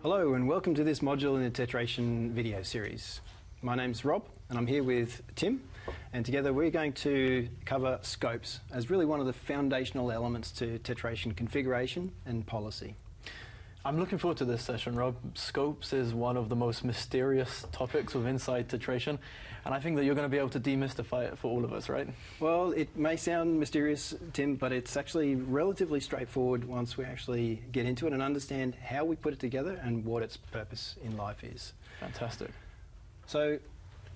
Hello and welcome to this module in the Tetration video series. My name's Rob and I'm here with Tim, and together we're going to cover scopes as really one of the foundational elements to Tetration configuration and policy. I'm looking forward to this session, Rob. Scopes is one of the most mysterious topics of inside Tetration, and I think that you're going to be able to demystify it for all of us, right? Well, it may sound mysterious, Tim, but it's actually relatively straightforward once we actually get into it and understand how we put it together and what its purpose in life is. Fantastic. So,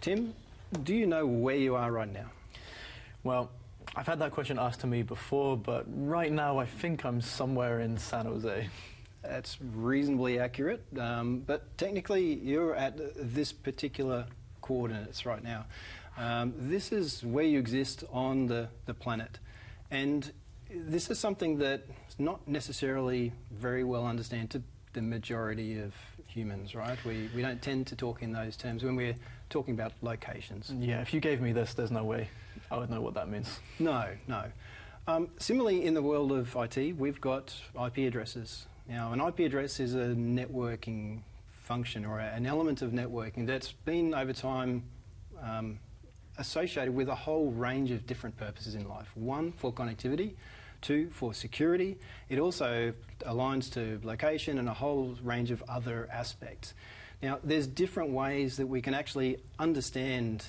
Tim, do you know where you are right now? Well, I've had that question asked to me before, but right now I think I'm somewhere in San Jose. That's reasonably accurate, but technically you're at this particular coordinates right now. This is where you exist on the planet, and this is something that's not necessarily very well understood to the majority of humans, right? We don't tend to talk in those terms when we're talking about locations. Yeah, if you gave me this, there's no way I would know what that means. No. Similarly, in the world of IT, we've got IP addresses. Now, an IP address is a networking function or an element of networking that's been over time associated with a whole range of different purposes in life. One, for connectivity. Two, for security. It also aligns to location and a whole range of other aspects. Now, there's different ways that we can actually understand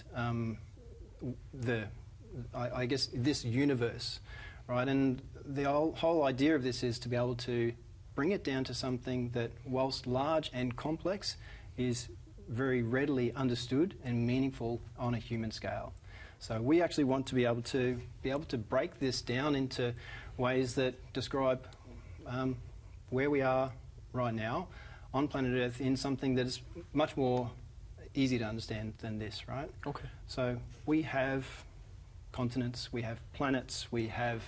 I guess, this universe, right? And the whole idea of this is to be able to bring it down to something that, whilst large and complex, is very readily understood and meaningful on a human scale. So we actually want to be able to break this down into ways that describe where we are right now on planet Earth in something that is much more easy to understand than this, right? Okay. So we have continents, we have planets, we have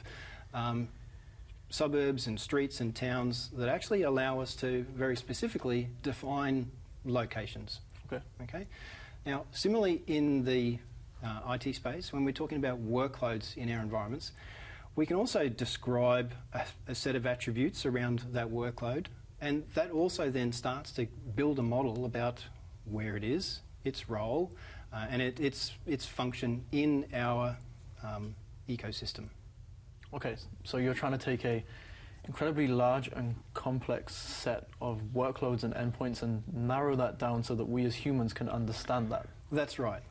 suburbs and streets and towns that actually allow us to very specifically define locations. Okay. Now, similarly in the IT space, when we're talking about workloads in our environments, we can also describe a set of attributes around that workload, and that also then starts to build a model about where it is, its role, and its function in our ecosystem. Okay, so you're trying to take a incredibly large and complex set of workloads and endpoints and narrow that down so that we as humans can understand that. That's right,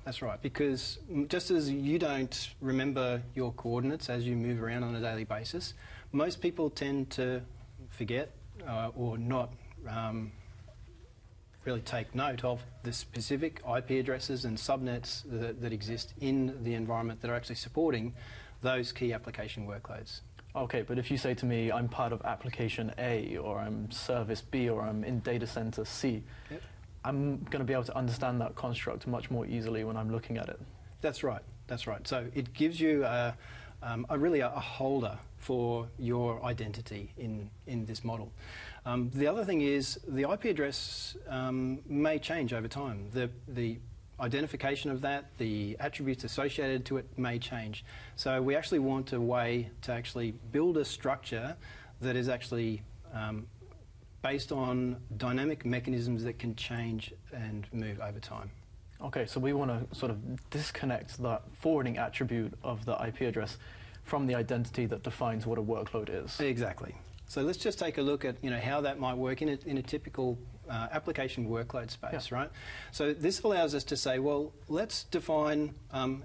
because just as you don't remember your coordinates as you move around on a daily basis, most people tend to forget or not really take note of the specific IP addresses and subnets that exist in the environment that are actually supporting those key application workloads. Okay, but if you say to me, I'm part of application A, or I'm service B, or I'm in data center C, yep, I'm going to be able to understand that construct much more easily when I'm looking at it. That's right. So it gives you really a holder for your identity in this model. The other thing is the IP address may change over time. The identification of that, the attributes associated to it may change. So we actually want a way to actually build a structure that is actually based on dynamic mechanisms that can change and move over time. Okay, so we want to sort of disconnect that forwarding attribute of the IP address from the identity that defines what a workload is. Exactly. So let's just take a look at how that might work in a typical application workload space, yeah, right? So this allows us to say, well, let's define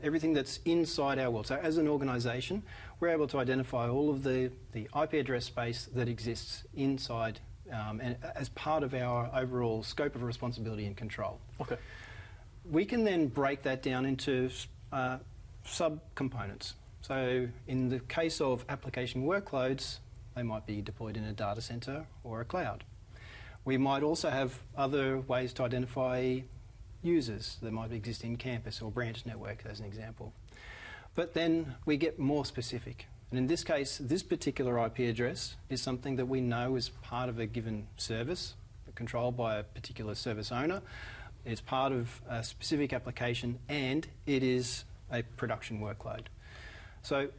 everything that's inside our world. So as an organisation, we're able to identify all of the IP address space that exists inside and as part of our overall scope of responsibility and control. Okay. We can then break that down into sub-components. So in the case of application workloads, they might be deployed in a data center or a cloud. We might also have other ways to identify users that might exist in campus or branch network, as an example. But then we get more specific. And in this case, this particular IP address is something that we know is part of a given service, controlled by a particular service owner. It's part of a specific application, and it is a production workload. So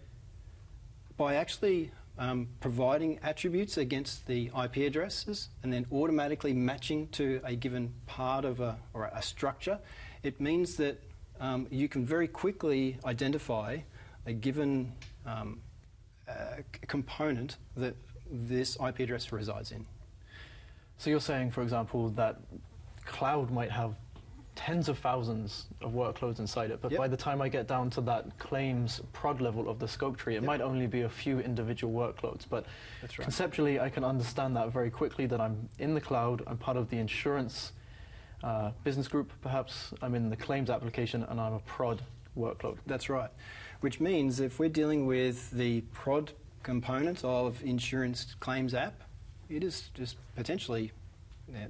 by actually providing attributes against the IP addresses and then automatically matching to a given part of a structure, it means that you can very quickly identify a given component that this IP address resides in. So you're saying, for example, that cloud might have tens of thousands of workloads inside it, but Yep. by the time I get down to that claims prod level of the scope tree, it Yep. might only be a few individual workloads. But That's right. conceptually, I can understand that very quickly, that I'm in the cloud, I'm part of the insurance business group, perhaps, I'm in the claims application, and I'm a prod workload. That's right. Which means if we're dealing with the prod component of insurance claims app, it is just potentially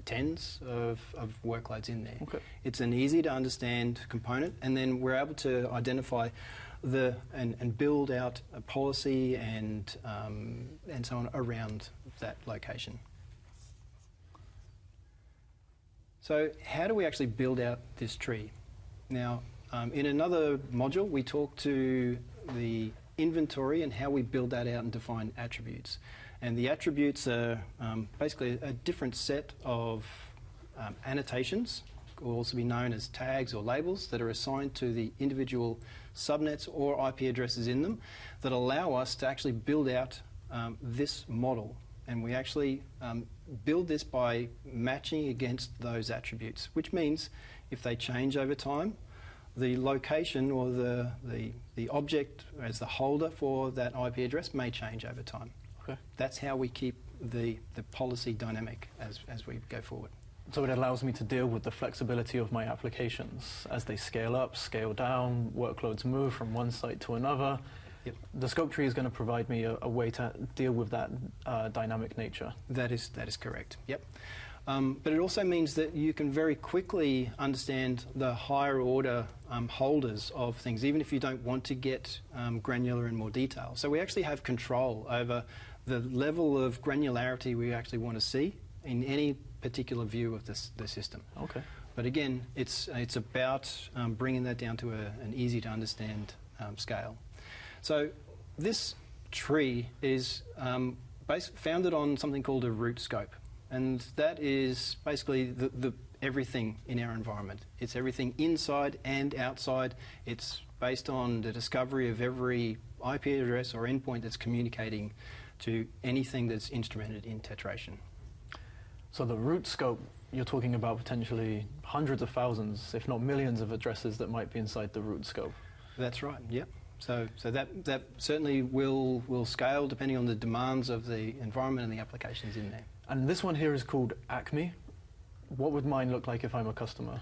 tens of workloads in there. Okay. It's an easy to understand component, and then we're able to identify and build out a policy and so on around that location. So how do we actually build out this tree? Now, in another module, we talk to the inventory and how we build that out and define attributes. And the attributes are basically a different set of annotations, will also be known as tags or labels, that are assigned to the individual subnets or IP addresses in them that allow us to actually build out this model. And we actually build this by matching against those attributes, which means if they change over time, the location or the object as the holder for that IP address may change over time. Okay. That's how we keep the policy dynamic as we go forward. So it allows me to deal with the flexibility of my applications as they scale up, scale down, workloads move from one site to another. Yep. The scope tree is going to provide me a way to deal with that dynamic nature. That is correct. Yep. But it also means that you can very quickly understand the higher order holders of things, even if you don't want to get granular in more detail. So we actually have control over the level of granularity we actually want to see in any particular view of the system. Okay. But again, it's about bringing that down to an easy to understand scale. So this tree is founded on something called a root scope. And that is basically the everything in our environment. It's everything inside and outside. It's based on the discovery of every IP address or endpoint that's communicating to anything that's instrumented in tetration. So the root scope, you're talking about potentially hundreds of thousands, if not millions of addresses that might be inside the root scope. That's right, yep. So that certainly will scale depending on the demands of the environment and the applications in there. And this one here is called Acme. What would mine look like if I'm a customer?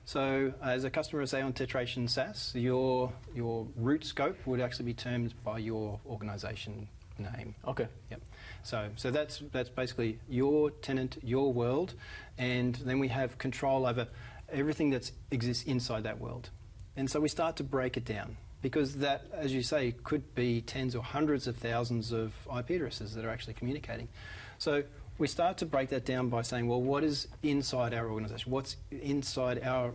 So as a customer, say on Tetration SaaS, your root scope would actually be termed by your organisation name. Okay. Yep. So that's basically your tenant, your world, and then we have control over everything that exists inside that world. And so we start to break it down, because that, as you say, could be tens or hundreds of thousands of IP addresses that are actually communicating. So we start to break that down by saying, well, what is inside our organisation? What's inside our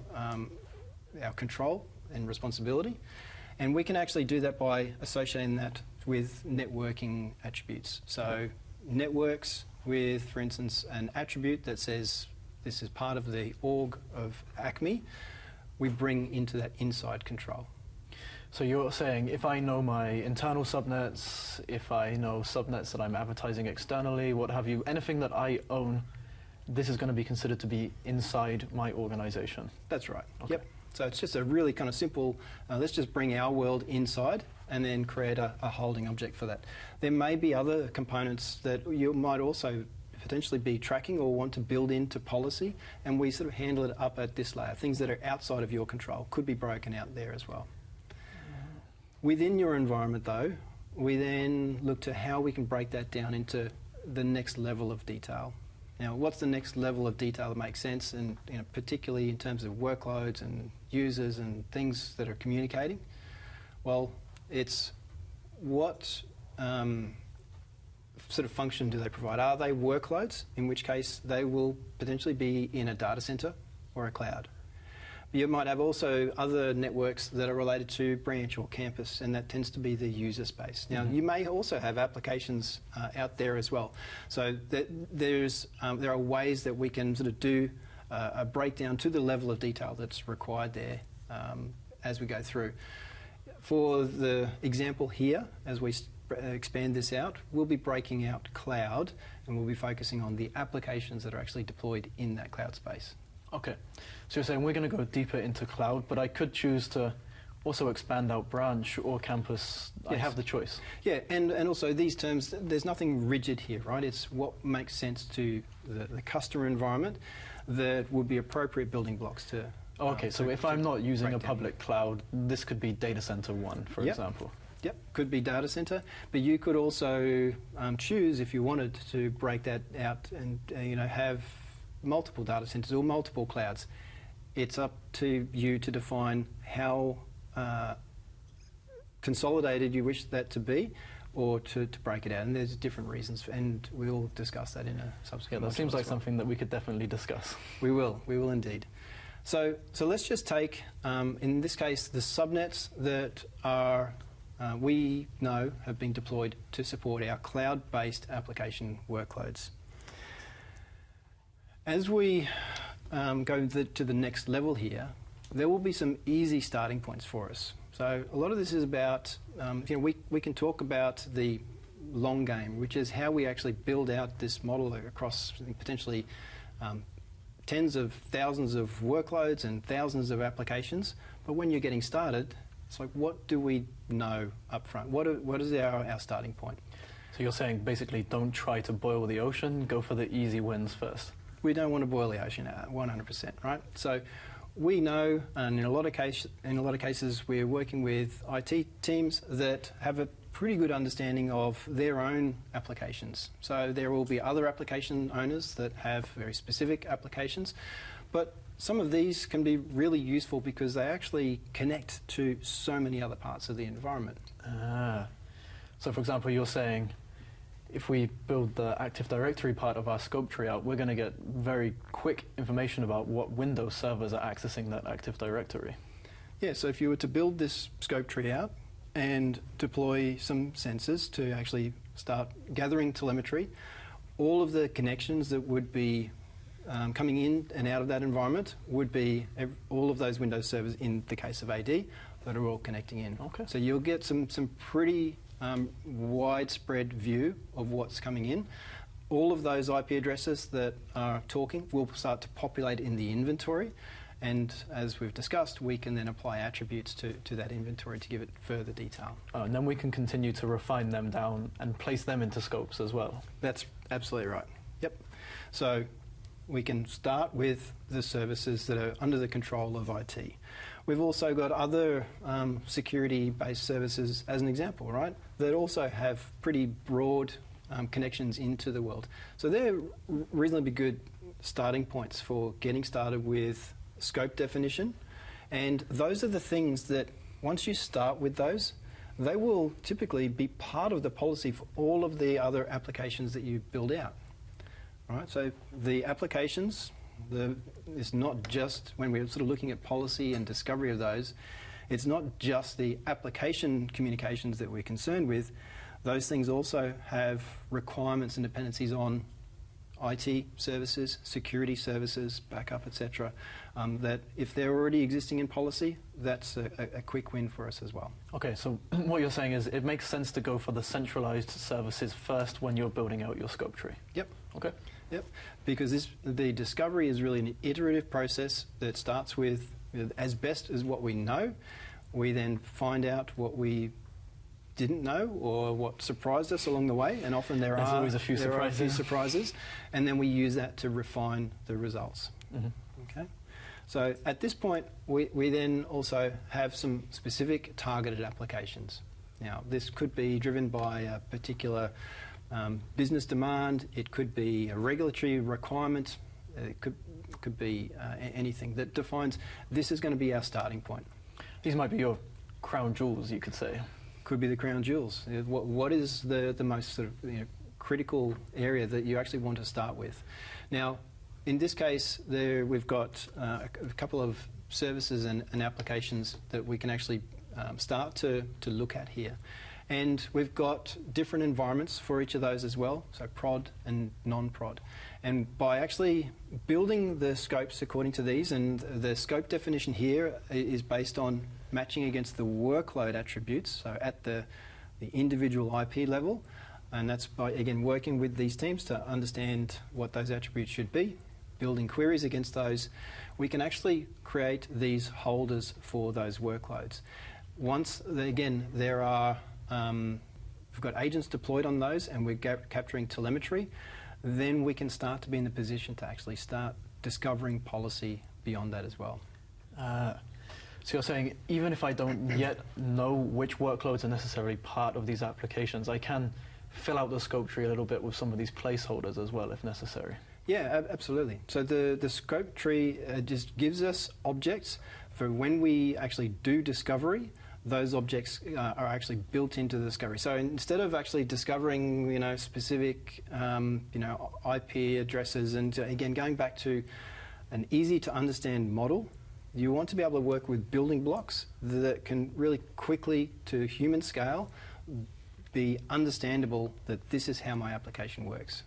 control and responsibility? And we can actually do that by associating that with networking attributes. So networks with, for instance, an attribute that says this is part of the org of Acme, we bring into that inside control. So you're saying if I know my internal subnets, if I know subnets that I'm advertising externally, what have you, anything that I own, this is going to be considered to be inside my organization. That's right. Okay. Yep. So it's just a really kind of simple, let's just bring our world inside and then create a holding object for that. There may be other components that you might also potentially be tracking or want to build into policy, and we sort of handle it up at this layer. Things that are outside of your control could be broken out there as well. Within your environment, though, we then look to how we can break that down into the next level of detail. Now, what's the next level of detail that makes sense, and particularly in terms of workloads and users and things that are communicating? Well, it's what sort of function do they provide? Are they workloads, in which case they will potentially be in a data center or a cloud? You might have also other networks that are related to branch or campus, and that tends to be the user space. Now, you may also have applications out there as well. So there are ways that we can sort of do a breakdown to the level of detail that's required there as we go through. For the example here, as we expand this out, we'll be breaking out cloud, and we'll be focusing on the applications that are actually deployed in that cloud space. Okay, so you're saying we're going to go deeper into cloud, but I could choose to also expand out branch or campus. Yes. I have the choice. Yeah, and also these terms, there's nothing rigid here, right? It's what makes sense to the customer environment that would be appropriate building blocks to... Okay, so if I'm not using a public cloud, this could be data center 1, for example. Yep, could be data center, but you could also choose, if you wanted, to break that out and have multiple data centers or multiple clouds. It's up to you to define how consolidated you wish that to be, or to break it out. And there's different reasons, and we'll discuss that in a subsequent. Yeah, that seems like something that we could definitely discuss. We will indeed. So let's just take, in this case, the subnets that are we know have been deployed to support our cloud-based application workloads. As we go to the next level here, there will be some easy starting points for us. So a lot of this is about, we can talk about the long game, which is how we actually build out this model across potentially tens of thousands of workloads and thousands of applications. But when you're getting started, it's like, what do we know up front? What is our starting point? So you're saying basically don't try to boil the ocean, go for the easy wins first. We don't want to boil the ocean out 100%, right? So we know, and in a lot of cases, we're working with IT teams that have a pretty good understanding of their own applications. So there will be other application owners that have very specific applications, but some of these can be really useful because they actually connect to so many other parts of the environment. So for example, you're saying if we build the Active Directory part of our scope tree out, we're going to get very quick information about what Windows servers are accessing that Active Directory. Yeah, so if you were to build this scope tree out and deploy some sensors to actually start gathering telemetry, all of the connections that would be coming in and out of that environment would be all of those Windows servers in the case of AD that are all connecting in. Okay. So you'll get some pretty widespread view of what's coming in. All of those IP addresses that are talking will start to populate in the inventory, and as we've discussed, we can then apply attributes to that inventory to give it further detail. And then we can continue to refine them down and place them into scopes as well. That's absolutely right. Yep. So we can start with the services that are under the control of IT. We've also got other security-based services, as an example, right, that also have pretty broad connections into the world. So they're reasonably good starting points for getting started with scope definition. And those are the things that, once you start with those, they will typically be part of the policy for all of the other applications that you build out. All right, so the applications, it's not just, when we're sort of looking at policy and discovery of those, it's not just the application communications that we're concerned with. Those things also have requirements and dependencies on IT services, security services, backup, etc. That if they're already existing in policy, that's a quick win for us as well. Okay, so what you're saying is it makes sense to go for the centralized services first when you're building out your scope tree. Yep. Okay. Yep, because the discovery is really an iterative process that starts with as best as what we know. We then find out what we didn't know or what surprised us along the way, and often there are always a few surprises, and then we use that to refine the results. Mm-hmm. Okay, so at this point, we then also have some specific targeted applications. Now, this could be driven by a particular business demand. It could be a regulatory requirement. It could be anything that defines this is going to be our starting point. These might be your crown jewels, you could say. Could be the crown jewels. What is the most sort of critical area that you actually want to start with? Now, in this case, we've got a couple of services and applications that we can actually start to look at here. And we've got different environments for each of those as well, so prod and non-prod. And by actually building the scopes according to these, and the scope definition here is based on matching against the workload attributes, so at the individual IP level, and that's by, again, working with these teams to understand what those attributes should be, building queries against those, we can actually create these holders for those workloads. Once, again, there are, we've got agents deployed on those and we're capturing telemetry, then we can start to be in the position to actually start discovering policy beyond that as well. So you're saying even if I don't yet know which workloads are necessarily part of these applications, I can fill out the scope tree a little bit with some of these placeholders as well if necessary? Yeah, absolutely. So the scope tree just gives us objects for when we actually do discovery. Those objects are actually built into the discovery. So instead of actually discovering, specific, IP addresses, and again, going back to an easy to understand model, you want to be able to work with building blocks that can really quickly, to human scale, be understandable that this is how my application works.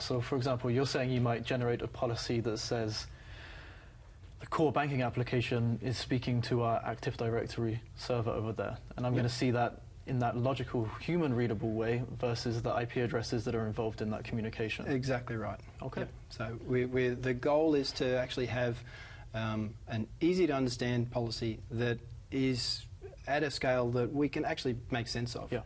So for example, you're saying you might generate a policy that says the core banking application is speaking to our Active Directory server over there, and I'm going to see that in that logical, human-readable way versus the IP addresses that are involved in that communication. Exactly right. Okay. Yep. So the goal is to actually have an easy-to-understand policy that is at a scale that we can actually make sense of. Yeah.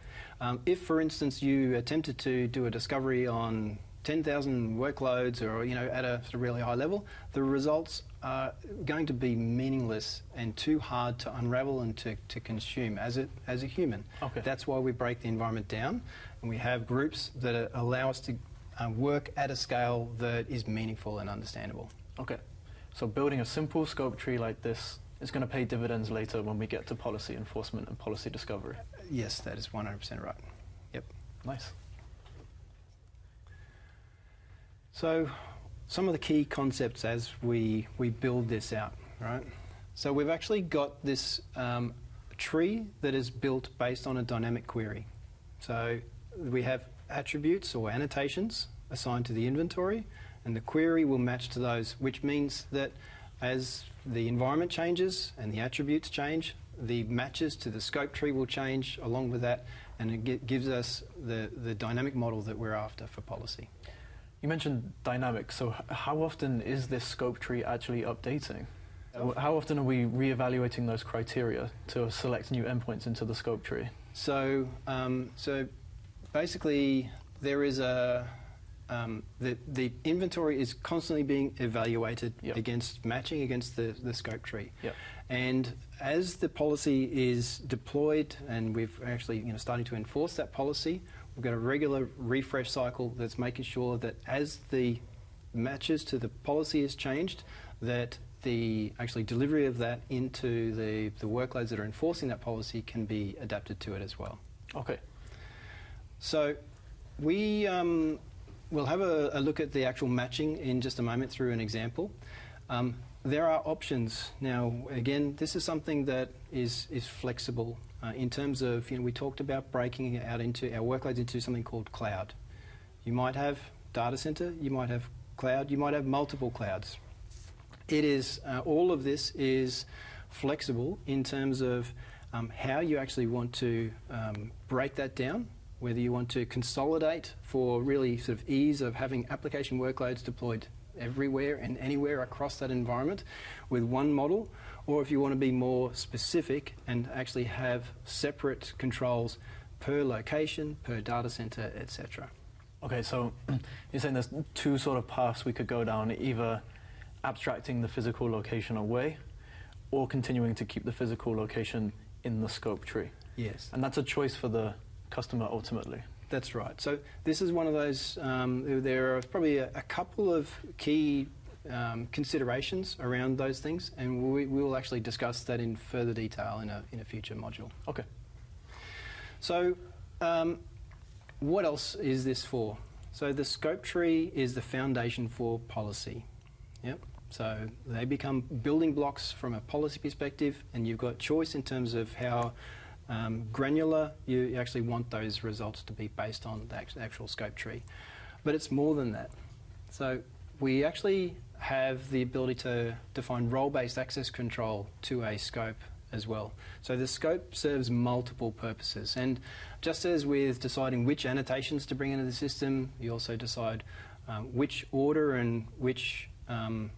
If, for instance, you attempted to do a discovery on 10,000 workloads or, at a sort of really high level, the results are going to be meaningless and too hard to unravel and to consume as a human. Okay. That's why we break the environment down, and we have groups that allow us to work at a scale that is meaningful and understandable. Okay. So building a simple scope tree like this is going to pay dividends later when we get to policy enforcement and policy discovery. Yes, that is 100% right. Yep. Nice. So some of the key concepts as we build this out, right? So we've actually got this tree that is built based on a dynamic query. So we have attributes or annotations assigned to the inventory, and the query will match to those, which means that as the environment changes and the attributes change, the matches to the scope tree will change along with that, and it gives us the dynamic model that we're after for policy. You mentioned dynamic, so how often is this scope tree actually updating? How often are we re-evaluating those criteria to select new endpoints into the scope tree? So basically there is the inventory is constantly being evaluated against matching against the scope tree. Yep. And as the policy is deployed and we've actually starting to enforce that policy, we've got a regular refresh cycle that's making sure that as the matches to the policy is changed, that the actually delivery of that into the workloads that are enforcing that policy can be adapted to it as well. Okay. So we we'll have a look at the actual matching in just a moment through an example. There are options. Now, again, this is something that is flexible in terms of, we talked about breaking out into our workloads into something called cloud. You might have data center, you might have cloud, you might have multiple clouds. It is, all of this is flexible in terms of how you actually want to break that down, whether you want to consolidate for really sort of ease of having application workloads deployed everywhere and anywhere across that environment with one model, or if you want to be more specific and actually have separate controls per location, per data center, etc. Okay, so you're saying there's two sort of paths we could go down, either abstracting the physical location away or continuing to keep the physical location in the scope tree. Yes. And that's a choice for the customer ultimately. That's right. So this is one of those, there are probably a couple of key considerations around those things, and we will actually discuss that in further detail in a future module. Okay. So what else is this for? So the scope tree is the foundation for policy. Yep. So they become building blocks from a policy perspective, and you've got choice in terms of how granular you actually want those results to be based on the actual scope tree. But it's more than that. So we actually have the ability to define role-based access control to a scope as well. So the scope serves multiple purposes, and just as with deciding which annotations to bring into the system, you also decide which order and which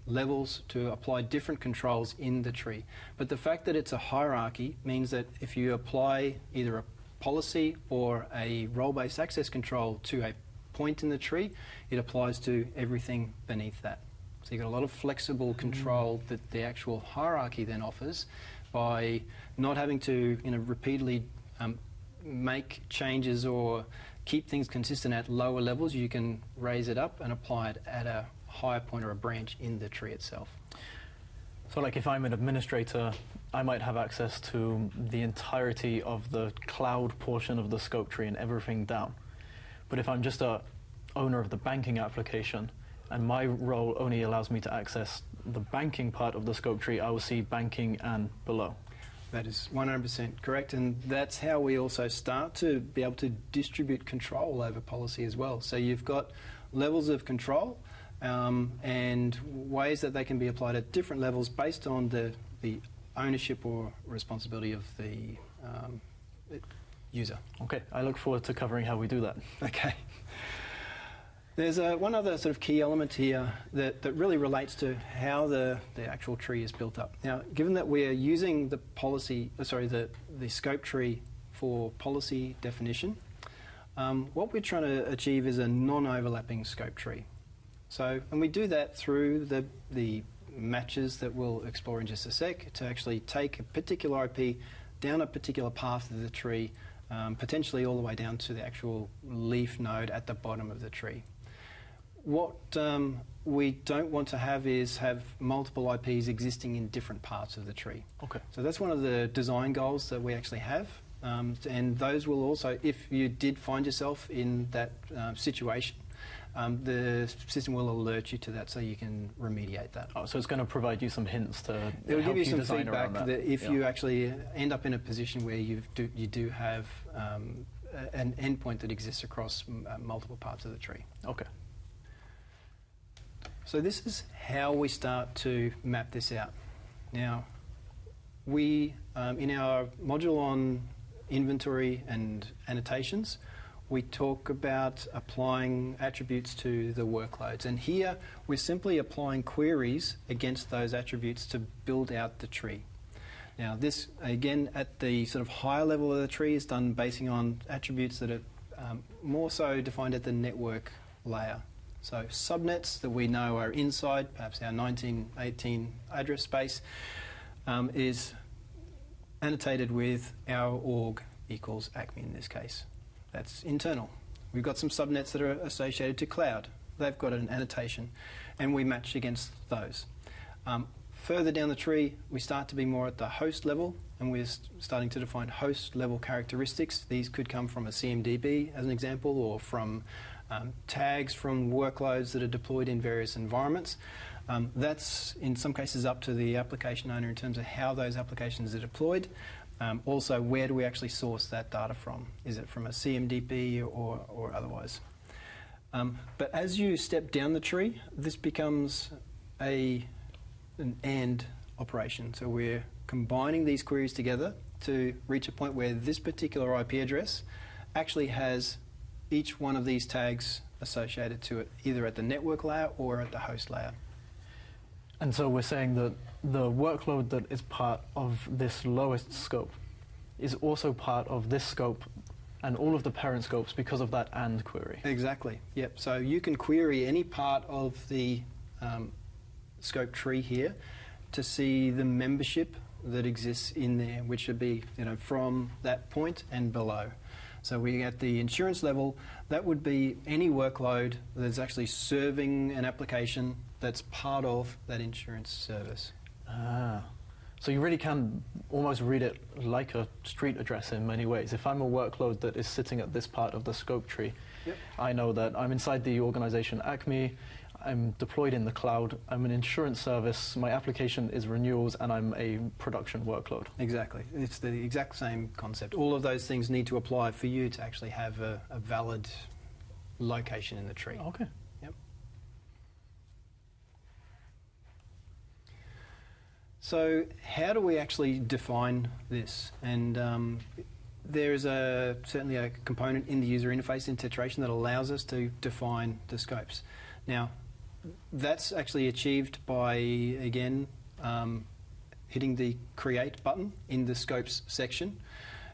levels to apply different controls in the tree. But the fact that it's a hierarchy means that if you apply either a policy or a role-based access control to a point in the tree, it applies to everything beneath that. So you've got a lot of flexible control that the actual hierarchy then offers by not having to repeatedly make changes or keep things consistent at lower levels. You can raise it up and apply it at a higher point or a branch in the tree itself. So like if I'm an administrator, I might have access to the entirety of the cloud portion of the scope tree and everything down. But if I'm just a owner of the banking application and my role only allows me to access the banking part of the scope tree, I will see banking and below. That is 100% correct, and that's how we also start to be able to distribute control over policy as well. So you've got levels of control and ways that they can be applied at different levels based on the ownership or responsibility of the user. Okay, I look forward to covering how we do that. Okay. There's one other sort of key element here that really relates to how the actual tree is built up. Now, given that we are using the scope tree for policy definition, what we're trying to achieve is a non-overlapping scope tree. So, and we do that through the matches that we'll explore in just a sec to actually take a particular IP down a particular path of the tree, potentially all the way down to the actual leaf node at the bottom of the tree. What we don't want to have is have multiple IPs existing in different parts of the tree. Okay. So that's one of the design goals that we actually have. And those will also, if you did find yourself in that situation, the system will alert you to that so you can remediate that. Oh, so it's going to provide you some hints to It will help give you some design feedback around that if you actually end up in a position where you do have an endpoint that exists across multiple parts of the tree. Okay. So this is how we start to map this out. Now, we, in our module on inventory and annotations, we talk about applying attributes to the workloads. And here, we're simply applying queries against those attributes to build out the tree. Now, this, again, at the sort of higher level of the tree is done basing on attributes that are more so defined at the network layer. So subnets that we know are inside, perhaps our 1918 address space, is annotated with our org equals ACME in this case. That's internal. We've got some subnets that are associated to cloud. They've got an annotation, and we match against those. Further down the tree, we start to be more at the host level, and we're starting to define host level characteristics. These could come from a CMDB, as an example, or from tags from workloads that are deployed in various environments. That's, in some cases, up to the application owner in terms of how those applications are deployed. Also, where do we actually source that data from? Is it from a CMDB or otherwise? But as you step down the tree, this becomes an AND operation. So we're combining these queries together to reach a point where this particular IP address actually has each one of these tags associated to it, either at the network layer or at the host layer. And so we're saying that the workload that is part of this lowest scope is also part of this scope and all of the parent scopes because of that AND query. Exactly, yep. So you can query any part of the scope tree here to see the membership that exists in there, which would be from that point and below. So we at the insurance level, that would be any workload that's actually serving an application that's part of that insurance service. So you really can almost read it like a street address in many ways. If I'm a workload that is sitting at this part of the scope tree, yep. I know that I'm inside the organization ACME, I'm deployed in the cloud, I'm an insurance service, my application is renewals, and I'm a production workload. Exactly. It's the exact same concept. All of those things need to apply for you to actually have a valid location in the tree. Okay. Yep. So how do we actually define this? And there is certainly a component in the user interface in Tetration that allows us to define the scopes. Now, that's actually achieved by, again, hitting the Create button in the Scopes section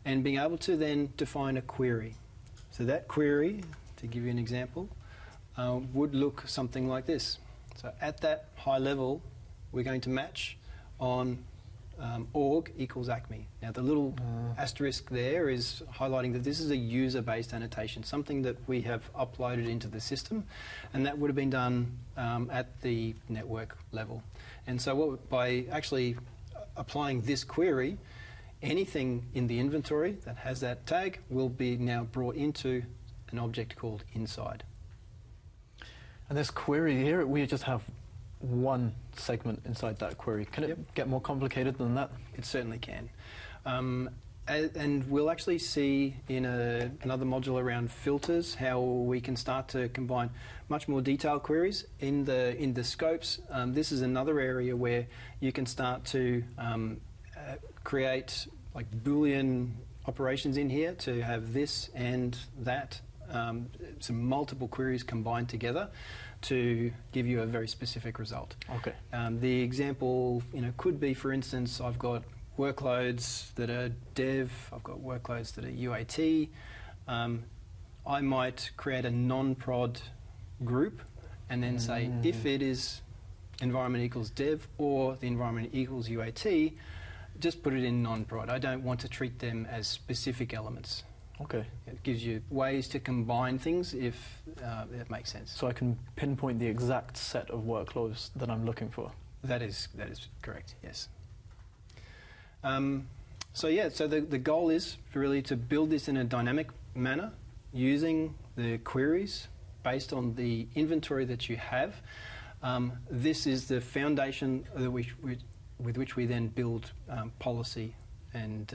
and being able to then define a query. So that query, to give you an example, would look something like this. So at that high level, we're going to match on org equals Acme. Now the little asterisk there is highlighting that this is a user-based annotation, something that we have uploaded into the system, and that would have been done at the network level. And so by actually applying this query, anything in the inventory that has that tag will be now brought into an object called inside. And this query here, we just have one segment inside that query. Can it get more complicated than that? It certainly can. And we'll actually see in another module around filters how we can start to combine much more detailed queries in the scopes. This is another area where you can start to create like Boolean operations in here to have this and that, some multiple queries combined together to give you a very specific result. Okay. The example, could be, for instance, I've got workloads that are dev, I've got workloads that are UAT. I might create a non-prod group and then say if it is environment equals dev or the environment equals UAT, just put it in non-prod. I don't want to treat them as specific elements. Okay. It gives you ways to combine things if it makes sense. So I can pinpoint the exact set of workloads that I'm looking for. That is correct, yes. So the goal is really to build this in a dynamic manner using the queries based on the inventory that you have. This is the foundation with which we then build policy, and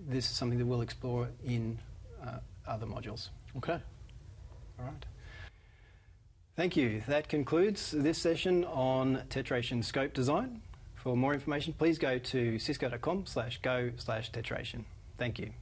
this is something that we'll explore in other modules. Okay. All right. Thank you. That concludes this session on Tetration scope design. For more information, please go to cisco.com/go/Tetration. Thank you.